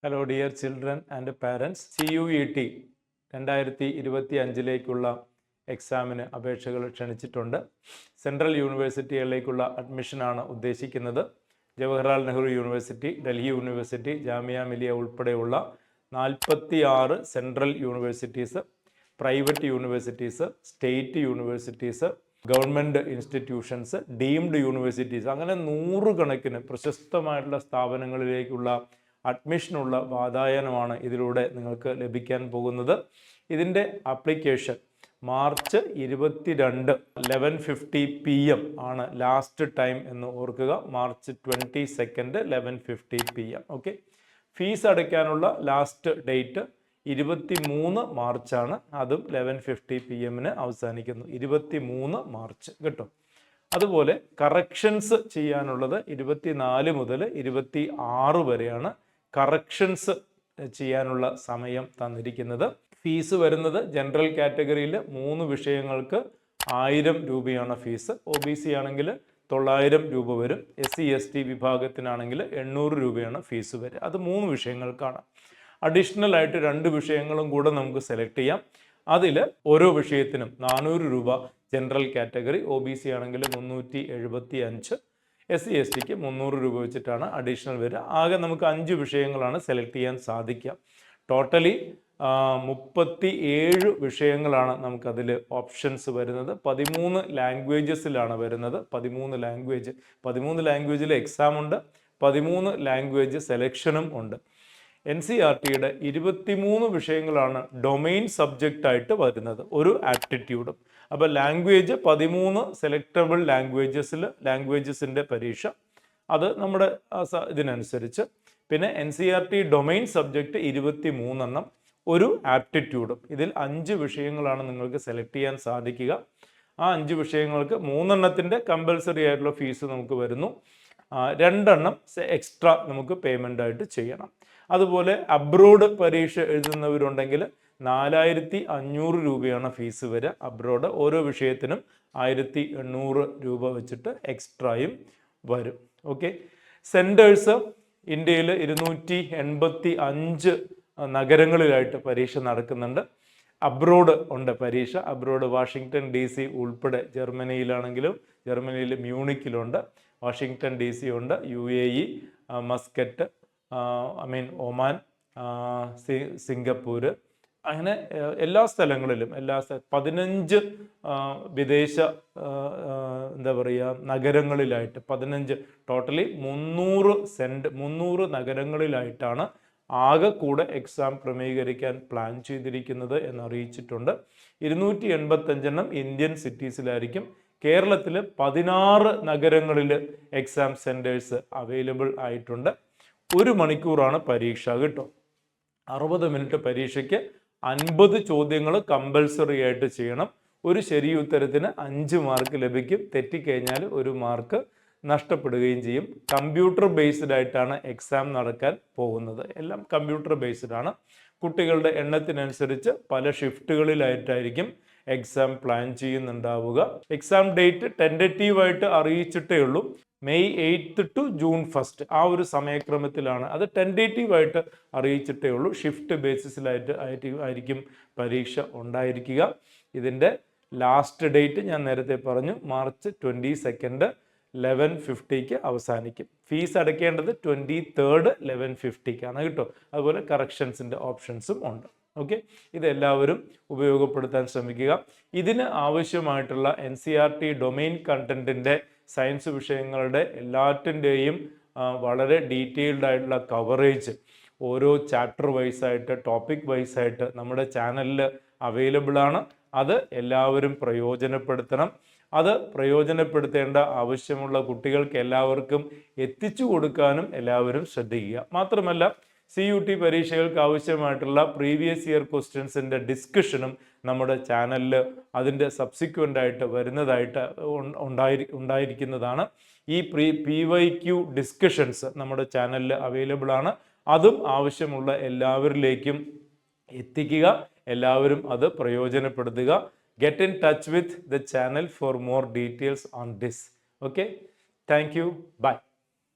Hello dear children and parents, CUET 2025 എക്സാമിന് അപേക്ഷകൾ ക്ഷണിച്ചിട്ടുണ്ട്. സെൻട്രൽ യൂണിവേഴ്സിറ്റികളിലേക്കുള്ള അഡ്മിഷനാണ് ഉദ്ദേശിക്കുന്നത്. ജവഹർലാൽ നെഹ്റു യൂണിവേഴ്സിറ്റി, ഡൽഹി യൂണിവേഴ്സിറ്റി, ജാമിയ മിലിയ ഉൾപ്പെടെയുള്ള 46 central universities, private universities, state universities, government institutions, deemed universities, അങ്ങനെ 100 കണക്കിന് പ്രശസ്തമായിട്ടുള്ള സ്ഥാപനങ്ങളിലേക്കുള്ള അഡ്മിഷനുള്ള വാതായനമാണ് ഇതിലൂടെ നിങ്ങൾക്ക് ലഭിക്കാൻ പോകുന്നത്. ഇതിൻ്റെ ആപ്ലിക്കേഷൻ മാർച്ച് 22 11:50 PM ആണ് ലാസ്റ്റ് ടൈം എന്ന് ഓർക്കുക. March 22 11:50 PM. ഓക്കെ, ഫീസ് അടയ്ക്കാനുള്ള ലാസ്റ്റ് ഡേറ്റ് 23 മാർച്ചാണ്. അതും 11:50 PM അവസാനിക്കുന്നു. 23 മാർച്ച് കേട്ടോ. അതുപോലെ കറക്ഷൻസ് ചെയ്യാനുള്ളത് 24 മുതൽ 26 വരെയാണ് കറക്ഷൻസ് ചെയ്യാനുള്ള സമയം തന്നിരിക്കുന്നത്. ഫീസ് വരുന്നത് ജനറൽ കാറ്റഗറിയിൽ 3 വിഷയങ്ങൾക്ക് 1000 രൂപയാണ് ഫീസ്. OBC ആണെങ്കിൽ 900 രൂപ വരും. SC/ST വിഭാഗത്തിനാണെങ്കിൽ 800 രൂപയാണ് ഫീസ് വരിക. അത് 3 വിഷയങ്ങൾക്കാണ്. അഡീഷണൽ ആയിട്ട് 2 വിഷയങ്ങളും കൂടെ നമുക്ക് സെലക്ട് ചെയ്യാം. അതിൽ ഓരോ വിഷയത്തിനും 400 രൂപ ജനറൽ കാറ്റഗറി, OBC ആണെങ്കിൽ 375, SC/STക്ക് 300 രൂപ വെച്ചിട്ടാണ് അഡീഷണൽ വരിക. ആകെ നമുക്ക് 5 വിഷയങ്ങളാണ് സെലക്ട് ചെയ്യാൻ സാധിക്കുക. ടോട്ടലി 37 വിഷയങ്ങളാണ് നമുക്കതിൽ ഓപ്ഷൻസ് വരുന്നത്. 13 ലാംഗ്വേജസിലാണ് വരുന്നത്. 13 ലാംഗ്വേജിൽ എക്സാം ഉണ്ട്, 13 ലാംഗ്വേജ് സെലക്ഷനും ഉണ്ട്. NCERTയുടെ 23 വിഷയങ്ങളാണ് ഡൊമെയിൻ സബ്ജക്റ്റ് ആയിട്ട് വരുന്നത്, ഒരു ആപ്റ്റിറ്റ്യൂഡും. അപ്പോൾ ലാംഗ്വേജ് 13 സെലക്ടബിൾ ലാംഗ്വേജസിൻ്റെ പരീക്ഷ, അത് നമ്മുടെ ഇതിനനുസരിച്ച്. പിന്നെ NCERT ഡൊമെയിൻ സബ്ജക്റ്റ് 23 ഒരു ആപ്റ്റിറ്റ്യൂഡും. ഇതിൽ 5 വിഷയങ്ങളാണ് നിങ്ങൾക്ക് സെലക്ട് ചെയ്യാൻ സാധിക്കുക. ആ 5 വിഷയങ്ങൾക്ക് 3 കമ്പൽസറി ആയിട്ടുള്ള ഫീസ് നമുക്ക് വരുന്നു. 2 എക്സ്ട്രാ നമുക്ക് പേയ്മെൻ്റ് ആയിട്ട് ചെയ്യണം. അതുപോലെ അബ്രോഡ് പരീക്ഷ എഴുതുന്നവരുണ്ടെങ്കിൽ 4500 രൂപയാണ് ഫീസ് വരിക. അബ്രോഡ് ഓരോ വിഷയത്തിനും 1800 രൂപ വെച്ചിട്ട് എക്സ്ട്രായും വരും. ഓക്കെ, സെൻറ്റേഴ്സ് ഇന്ത്യയിൽ 285 നഗരങ്ങളിലായിട്ട് പരീക്ഷ നടക്കുന്നുണ്ട്. അബ്രോഡ് ഉണ്ട് പരീക്ഷ. അബ്രോഡ് വാഷിങ്ടൺ DC ഉൾപ്പെടെ, ജർമ്മനിയിലാണെങ്കിലും ജർമ്മനിയിൽ മ്യൂണിക്കിലുണ്ട്, വാഷിങ്ടൺ DC ഉണ്ട്, UAE, മസ്കറ്റ്, ഒമാൻ, സിംഗപ്പൂർ, അങ്ങനെ എല്ലാ സ്ഥലങ്ങളിലും 15 വിദേശ നഗരങ്ങളിലായിട്ട് 15 ടോട്ടലി 300 നഗരങ്ങളിലായിട്ടാണ് ആകെ കൂടെ എക്സാം ക്രമീകരിക്കാൻ പ്ലാൻ ചെയ്തിരിക്കുന്നത് എന്നറിയിച്ചിട്ടുണ്ട്. 285 ഇന്ത്യൻ സിറ്റീസിലായിരിക്കും. കേരളത്തിൽ 16 നഗരങ്ങളിൽ എക്സാം സെൻറ്റേഴ്സ് അവൈലബിൾ ആയിട്ടുണ്ട്. 1 മണിക്കൂറാണ് പരീക്ഷ കേട്ടോ. 60 മിനിറ്റ് പരീക്ഷയ്ക്ക് 50 ചോദ്യങ്ങൾ കമ്പൽസറി ആയിട്ട് ചെയ്യണം. ഒരു ശരി ഉത്തരത്തിന് 5 മാർക്ക് ലഭിക്കും. തെറ്റിക്കഴിഞ്ഞാൽ 1 മാർക്ക് നഷ്ടപ്പെടുകയും ചെയ്യും. കമ്പ്യൂട്ടർ ബേസ്ഡ് ആയിട്ടാണ് എക്സാം നടക്കാൻ പോകുന്നത്. എല്ലാം കമ്പ്യൂട്ടർ ബേസ്ഡ് ആണ്. കുട്ടികളുടെ എണ്ണത്തിനനുസരിച്ച് പല ഷിഫ്റ്റുകളിലായിട്ടായിരിക്കും എക്സാം പ്ലാൻ ചെയ്യുന്നുണ്ടാവുക. എക്സാം ഡേറ്റ് ടെൻറ്റേറ്റീവായിട്ട് അറിയിച്ചിട്ടേ ഉള്ളൂ. May 8 to June 1 ആ ഒരു സമയക്രമത്തിലാണ്. അത് ടെൻറ്റേറ്റീവായിട്ട് അറിയിച്ചിട്ടേ ഉള്ളൂ. ഷിഫ്റ്റ് ആയിരിക്കും പരീക്ഷ ഉണ്ടായിരിക്കുക. ഇതിൻ്റെ ലാസ്റ്റ് ഡേറ്റ് ഞാൻ നേരത്തെ പറഞ്ഞു, മാർച്ച് 22 11:50 അവസാനിക്കും. ഫീസ് അടയ്ക്കേണ്ടത് 23 11:50 കേട്ടോ. അതുപോലെ കറക്ഷൻസിൻ്റെ ഓപ്ഷൻസും ഉണ്ട്. ഓക്കെ, ഇതെല്ലാവരും ഉപയോഗപ്പെടുത്താൻ ശ്രമിക്കുക. ഇതിന് ആവശ്യമായിട്ടുള്ള NCERT ഡൊമെയിൻ കണ്ടന്റിൻ്റെ സയൻസ് വിഷയങ്ങളുടെ എല്ലാറ്റിൻ്റെയും വളരെ ഡീറ്റെയിൽഡ് ആയിട്ടുള്ള കവറേജ് ഓരോ ചാപ്റ്റർ വൈസായിട്ട്, ടോപ്പിക് വൈസായിട്ട് നമ്മുടെ ചാനലിൽ അവൈലബിൾ ആണ്. അത് എല്ലാവരും പ്രയോജനപ്പെടുത്തണം. അത് പ്രയോജനപ്പെടുത്തേണ്ട ആവശ്യമുള്ള കുട്ടികൾക്ക് എല്ലാവർക്കും എത്തിച്ചു കൊടുക്കാനും എല്ലാവരും ശ്രദ്ധിക്കുക. മാത്രമല്ല, CUT പരീക്ഷകൾക്ക് ആവശ്യമായിട്ടുള്ള പ്രീവിയസ് ഇയർ ക്വസ്റ്റ്യൻസിൻ്റെ ഡിസ്കഷനും നമ്മുടെ ചാനലിൽ അതിൻ്റെ സബ്സിക്വൻ്റ് ആയിട്ട് വരുന്നതായിട്ട് ഉണ്ടായിരിക്കുന്നതാണ്. ഈ PYQ ഡിസ്കഷൻസ് നമ്മുടെ ചാനലിൽ അവൈലബിൾ ആണ്. അതും ആവശ്യമുള്ള എല്ലാവരിലേക്കും എത്തിക്കുക. എല്ലാവരും അത് പ്രയോജനപ്പെടുത്തുക. Get in touch with the channel for more details on this. Okay, thank you. Bye.